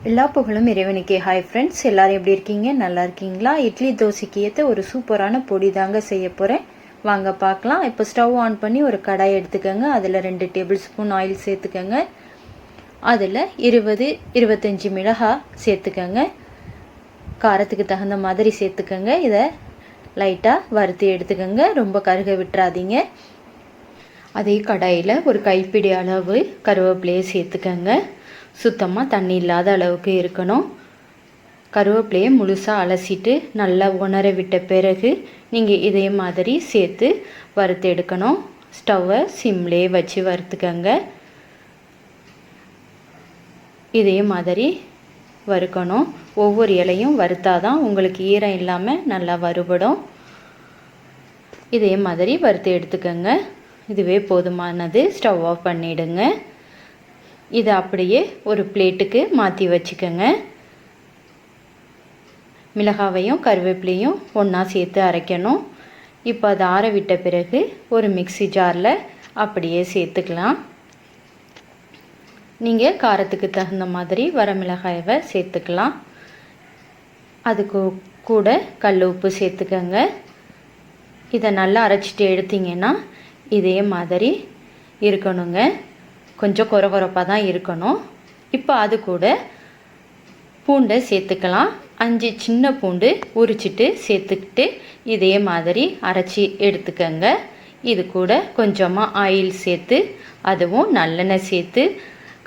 எல்லா புகழும் இறைவனுக்கே. ஹாய் ஃப்ரெண்ட்ஸ், எல்லோரும் எப்படி இருக்கீங்க? நல்லா இருக்கீங்களா? இட்லி தோசைக்கு ஏற்ற ஒரு சூப்பரான பொடி தாங்க செய்ய போகிறேன். வாங்க பார்க்கலாம். இப்போ ஸ்டவ் ஆன் பண்ணி ஒரு கடாய் எடுத்துக்கோங்க. அதில் 2 டேபிள் ஸ்பூன் ஆயில் சேர்த்துக்கோங்க. அதில் 20-25 மிளகாய் சேர்த்துக்கோங்க. காரத்துக்கு தகுந்த மாதிரி சேர்த்துக்கோங்க. இதை லைட்டாக வறுத்து எடுத்துக்கோங்க, ரொம்ப கருக விட்டுறாதீங்க. அதே கடாயில் ஒரு கைப்பிடி அளவு கருவேப்பிலையை சேர்த்துக்கோங்க. சுத்தமாக தண்ணி இல்லாத அளவுக்கு இருக்கணும். கருவேப்பிலையை முழுசாக அலசிட்டு நல்லா உணர விட்ட பிறகு நீங்கள் இதே மாதிரி சேர்த்து வறுத்து எடுக்கணும். ஸ்டவ்வை சிம்லேயே வச்சு வறுத்துக்கங்க. இதே மாதிரி வறுக்கணும். ஒவ்வொரு இலையும் வறுத்தாதான் உங்களுக்கு ஈரம் இல்லாமல் நல்லா வறுபடும். இதே மாதிரி வறுத்து எடுத்துக்கோங்க. இதுவே போதுமானது. ஸ்டவ் ஆஃப் பண்ணிவிடுங்க. இதை அப்படியே ஒரு பிளேட்டுக்கு மாற்றி வச்சுக்கோங்க. மிளகாவையும் கருவேப்பிலையும் ஒன்றா சேர்த்து அரைக்கணும். இப்போ அதை ஆற விட்ட பிறகு ஒரு மிக்ஸி ஜாரில் அப்படியே சேர்த்துக்கலாம். நீங்கள் காரத்துக்கு தகுந்த மாதிரி வரமிளகாயை சேர்த்துக்கலாம். அதுக்கு கூட கல் உப்பு சேர்த்துக்கோங்க. இதை நல்லா அரைச்சிட்டு எடுத்திங்கன்னா இதே மாதிரி இருக்கணுங்க. கொஞ்சம் கொரகொரப்பாக தான் இருக்கணும். இப்போ அது கூட பூண்டை சேர்த்துக்கலாம். 5 சின்ன பூண்டு உரிச்சிட்டு சேர்த்துக்கிட்டு இதே மாதிரி அரைச்சி எடுத்துக்கங்க. இது கூட கொஞ்சமாக ஆயில் சேர்த்து அதுவும் நல்லெண்ணெய் சேர்த்து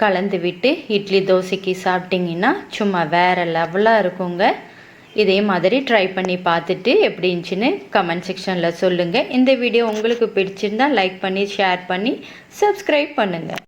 கலந்து விட்டு இட்லி தோசைக்கு சாப்பிட்டிங்கன்னா சும்மா வேறு லெவலாக இருக்குங்க. இதே மாதிரி ட்ரை பண்ணி பார்த்துட்டு எப்படி இருந்துச்சுன்னு கமெண்ட் செக்ஷனில் சொல்லுங்கள். இந்த வீடியோ உங்களுக்கு பிடிச்சிருந்தால் லைக் பண்ணி ஷேர் பண்ணி சப்ஸ்கிரைப் பண்ணுங்கள்.